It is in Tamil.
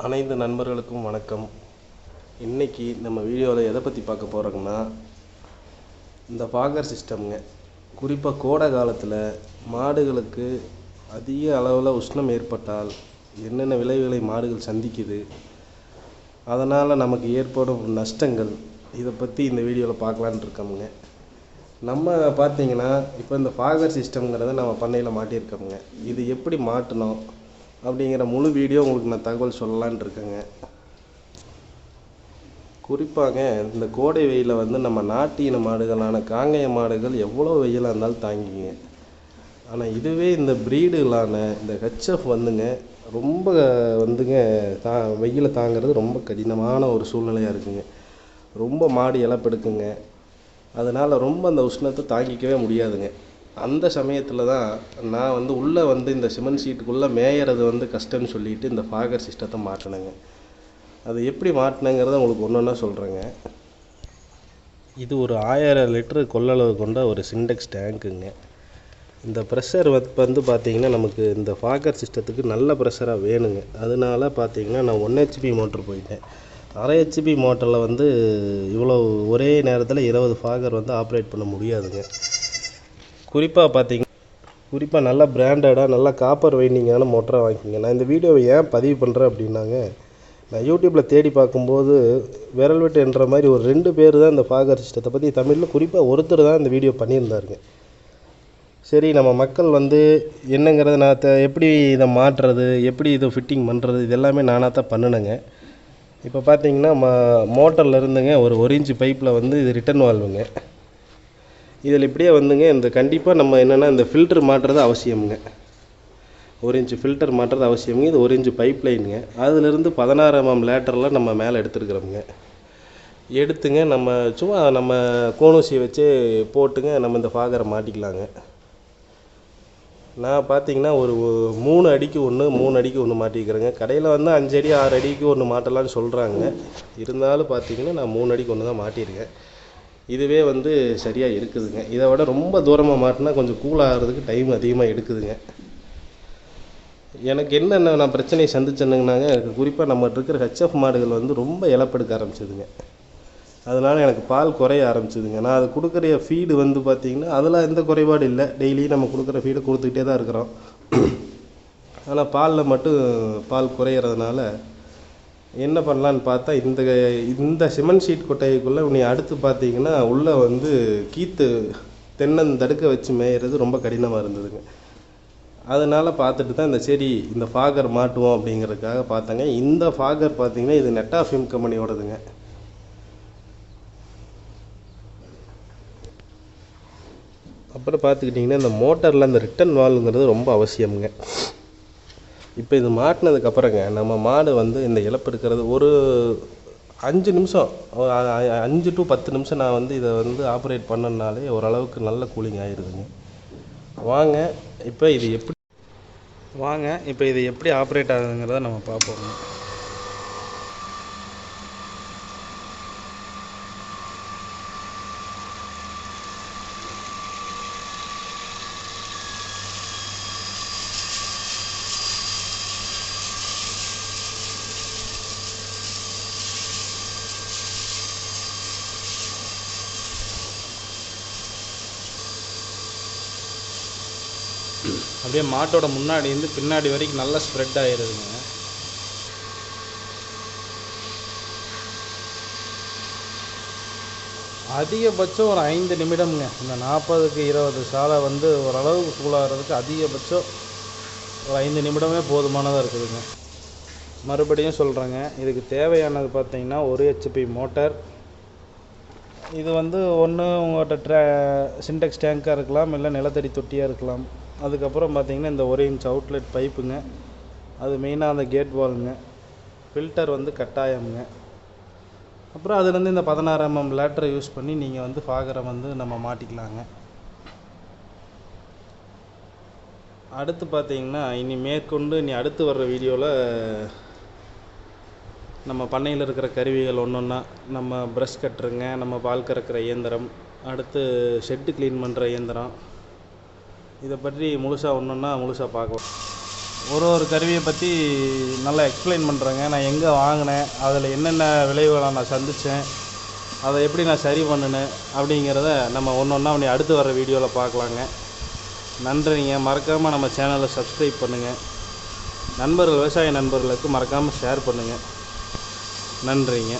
அனைத்து நண்பர்களுக்கும் வணக்கம். இன்றைக்கி நம்ம வீடியோவில் எதை பற்றி பார்க்க போகிறோம்னா, இந்த ஃபாகர் சிஸ்டம்ங்க. குறிப்பாக கோடை காலத்தில் மாடுகளுக்கு அதிக அளவில் உஷ்ணம் ஏற்பட்டால் என்னென்ன விளைவுகளை மாடுகள் சந்திக்குது, அதனால் நமக்கு ஏற்படும் நஷ்டங்கள், இதை பற்றி இந்த வீடியோவில் பார்க்கலான்னு இருக்கோமுங்க. நம்ம பார்த்திங்கன்னா இப்போ இந்த ஃபாகர் சிஸ்டம்ங்கிறத நம்ம பண்ணையில் மாட்டியிருக்கோமுங்க. இது எப்படி மாட்டணும் அப்படிங்கிற முழு வீடியோ உங்களுக்கு நான் தகவல் சொல்லலான் இருக்கேங்க. குறிப்பாக இந்த கோடை வெயிலில் வந்து நம்ம நாட்டு இன மாடுகளான காங்கேய மாடுகள் எவ்வளோ வெயிலாக இருந்தாலும் தாங்கிங்க. ஆனால் இதுவே இந்த ப்ரீடுகளான இந்த ஹெச்எஃப் வந்துங்க ரொம்ப வெயிலை தாங்கிறது ரொம்ப கடினமான ஒரு சூழ்நிலையாக இருக்குங்க. ரொம்ப மாடு இழப்பெடுக்குங்க. அதனால் ரொம்ப அந்த உஷ்ணத்தை தாங்கிக்கவே முடியாதுங்க. அந்த சமயத்தில் தான் நான் உள்ளே இந்த சிமெண்ட் ஷீட்டுக்குள்ளே மேயறது கஷ்டம்னு சொல்லிட்டு இந்த ஃபாகர் சிஸ்டத்தை மாட்டினேங்க. அது எப்படி மாட்டினேங்கிறத உங்களுக்கு ஒன்று ஒன்றா சொல்கிறேங்க. இது ஒரு 1000 லிட்டரு கொள்ளளவு கொண்ட ஒரு சிண்டெக்ஸ் டேங்க்குங்க. இந்த ப்ரெஷர் பார்த்திங்கன்னா நமக்கு இந்த ஃபாகர் சிஸ்டத்துக்கு நல்ல ப்ரெஷராக வேணுங்க. அதனால பார்த்திங்கன்னா நான் 1 HP மோட்ரு போயிட்டேன். 1/2 HP மோட்டரில் இவ்வளோ ஒரே நேரத்தில் 20 ஃபாகர் ஆப்ரேட் பண்ண முடியாதுங்க. குறிப்பாக நல்ல பிராண்டடாக நல்ல காப்பர் வைண்டிங்கான மோட்டராக வாங்கிக்கிங்க. நான் இந்த வீடியோவை ஏன் பதிவு பண்ணுறேன் அப்படின்னாங்க, நான் யூடியூப்பில் தேடி பார்க்கும்போது விரல் விட்டு என்ற மாதிரி ஒரு 2 பேர் தான் இந்த ஃபாகர் சிஸ்டத்தை பற்றி தமிழில் குறிப்பாக ஒருத்தர் தான் இந்த வீடியோ பண்ணியிருந்தாருங்க. சரி, நம்ம மக்கள் என்னங்கிறத நான் எப்படி இதை மாட்டுறது, எப்படி இதை ஃபிட்டிங் பண்ணுறது, இது எல்லாமே நானாக தான் பண்ணினேங்க. இப்போ பார்த்தீங்கன்னா மோட்டரில் இருந்துங்க ஒரு 1 இன்ச்சு பைப்பில் இது ரிட்டன் வால்வுங்க. இதில் இப்படியே இந்த கண்டிப்பாக நம்ம என்னென்னா இந்த ஃபில்ட்ரு மாட்டுறது அவசியமுங்க. 1 இன்ச்சு ஃபில்டர் மாட்டுறது அவசியமுங்க. இது 1 இன்ச்சு பைப் லைனுங்க. அதிலிருந்து 16 mm லேட்டரில் நம்ம மேலே எடுத்துருக்குறோமுங்க. எடுத்துங்க நம்ம கோணூசியை வச்சு போட்டுங்க நம்ம இந்த ஃபாகரை மாட்டிக்கலாங்க. நான் பார்த்தீங்கன்னா ஒரு 3 அடிக்கு 1 3 அடிக்கு 1 மாட்டிக்கிறேங்க. கடையில் 5 அடி 6 அடிக்கு 1 மாட்டலான்னு சொல்கிறாங்க. இருந்தாலும் பார்த்தீங்கன்னா நான் 3 அடிக்கு 1 தான் மாட்டியிருக்கேன். இதுவே சரியாக இருக்குதுங்க. இதை விட ரொம்ப தூரமாக மாட்டினா கொஞ்சம் கூலாகிறதுக்கு டைம் அதிகமாக எடுக்குதுங்க. எனக்கு என்னென்ன நான் பிரச்சனையை சந்திச்சேனுங்கனாங்க, குறிப்பாக நம்மகிட்ட இருக்கிற ஹெச்எஃப் மாடுகள் ரொம்ப இழப்பெடுக்க ஆரம்பிச்சிதுங்க. அதனால் எனக்கு பால் குறைய ஆரம்பிச்சிதுங்க. நான் அது கொடுக்குற ஃபீடு பார்த்திங்கன்னா அதில் எந்த குறைபாடு இல்லை. டெய்லியும் நம்ம கொடுக்குற ஃபீடை கொடுத்துக்கிட்டே தான் இருக்கிறோம். ஆனால் பாலில் மட்டும் பால் குறையிறதுனால என்ன பண்ணலான்னு பார்த்தா, இந்த சிமெண்ட் ஷீட் கொட்டைக்குள்ளே நீ அடுத்து பார்த்தீங்கன்னா உள்ளே கீத்து தென்னந்தடுக்க வச்சு மேயிறது ரொம்ப கடினமாக இருந்ததுங்க. அதனால் பார்த்துட்டு தான் இந்த ஃபாகர் மாட்டுவோம் அப்படிங்கிறதுக்காக பார்த்தேங்க. இந்த ஃபாகர் பார்த்தீங்கன்னா இது நெட்டாஃபிம் கம்பெனியோடதுங்க. அப்புறம் பார்த்துக்கிட்டிங்கன்னா இந்த மோட்டரில் அந்த ரிட்டன் வால்வுங்கிறது ரொம்ப அவசியமுங்க. இப்போ இது மாட்டினதுக்கப்புறங்க நம்ம மாடு இந்த இழப்பு எடுக்கிறது ஒரு 5 நிமிஷம் 5 to 10 நிமிஷம் நான் இதை ஆப்ரேட் பண்ணனாலே ஓரளவுக்கு நல்ல கூலிங் ஆகிடுதுங்க. வாங்க இப்போ இது எப்படி ஆப்ரேட் ஆகுதுங்கிறத நம்ம பார்ப்போங்க. அப்படியே மாட்டோட முன்னாடி பின்னாடி வரைக்கும் நல்லா ஸ்ப்ரெட் ஆகிடுதுங்க. அதிகபட்சம் ஒரு 5 நிமிடம்ங்க. இந்த 40க்கு 20 சாலை ஓரளவுக்கு கூலாகிறதுக்கு அதிகபட்சம் ஒரு 5 நிமிடமே போதுமானதாக இருக்குதுங்க. மறுபடியும் சொல்கிறேங்க, இதுக்கு தேவையானது பார்த்திங்கன்னா 1 HP மோட்டார். இது ஒன்று உங்கள்கிட்ட சிண்டெக்ஸ் டேங்காக இருக்கலாம், இல்லை நிலத்தடி தொட்டியாக இருக்கலாம். அதுக்கப்புறம் பார்த்திங்கன்னா இந்த 1 இன்ச் அவுட்லெட் பைப்புங்க. அது மெயினாக அந்த கேட் வால்ங்க. ஃபில்டர் கட்டாயமுங்க. அப்புறம் அதுலேருந்து இந்த 16 mm லேட்டரை யூஸ் பண்ணி நீங்கள் ஃபாகரை நம்ம மாட்டிக்கலாங்க. அடுத்து பார்த்திங்கன்னா இனி அடுத்து வர்ற வீடியோவில் நம்ம பண்ணையில் இருக்கிற கருவிகள் ஒன்றா நம்ம ப்ரஷ் கட்டுருங்க, நம்ம பால் கறக்கிற இயந்திரம், அடுத்து ஷெட்டு க்ளீன் பண்ணுற இயந்திரம், இதை பற்றி முழுசாக பார்க்கலாம். ஒரு கருவியை பற்றி நல்லா எக்ஸ்பிளைன் பண்ணுறேங்க. நான் எங்கே வாங்கினேன், அதில் என்னென்ன விளைவுகளை நான் சந்தித்தேன், அதை எப்படி நான் சரி பண்ணினேன் அப்படிங்கிறத நம்ம ஒன்று ஒன்றா அப்படி அடுத்து வர வீடியோவில் பார்க்கலாங்க. நன்றிங்க. மறக்காமல் நம்ம சேனலை சப்ஸ்கிரைப் பண்ணுங்கள். விவசாய நண்பர்களுக்கு மறக்காமல் ஷேர் பண்ணுங்கள். நன்றிங்க.